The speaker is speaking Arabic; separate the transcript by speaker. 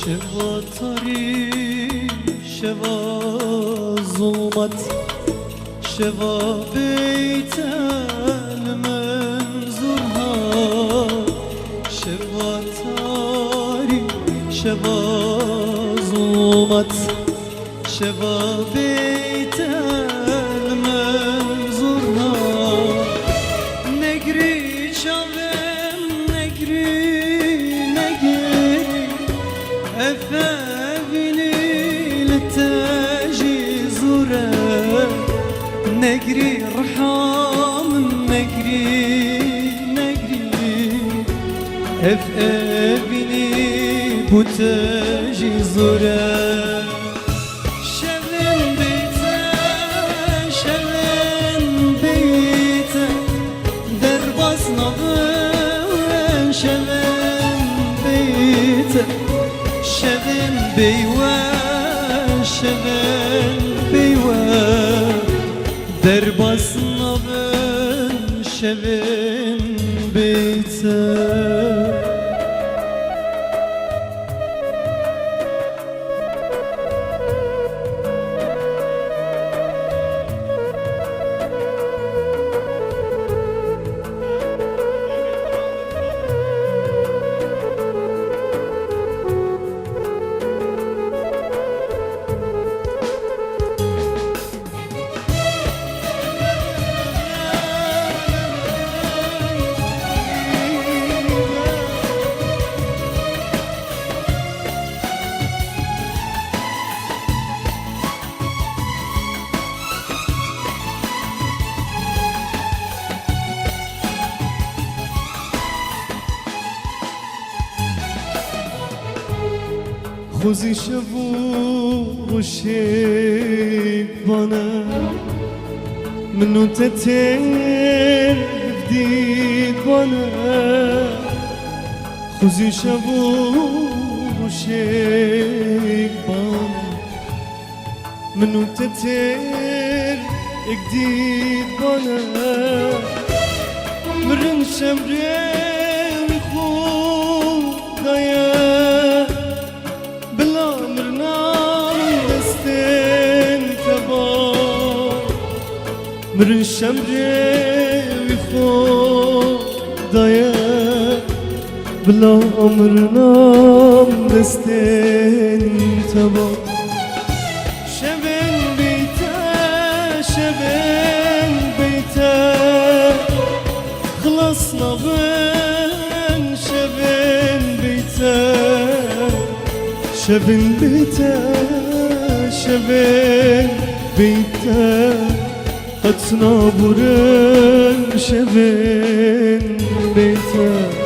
Speaker 1: شوا تاری شوا ظلمت شوا بیت المنظورها شوا تاری شوا ظلمت شوا بیت المنظورها نگری شوم نگری أفابني للتاجي زورا نجري رحام نجري أفابني بوتاجي زورا شلن بيتا درباس نظر شلن بيتا شبن بيوا درباس نبن شبن بيتا خوزی شبو وشيك بنا منو تتين بديك بنا خوزی شبو وشيك بنا منو تتين بديك بنا مرن شمرين خودايا مرن شمري خدايا بلا عمرنام دستين تبا شبن بيتا خلصنا بن شبن بيتا قد نابورن شبن بيتا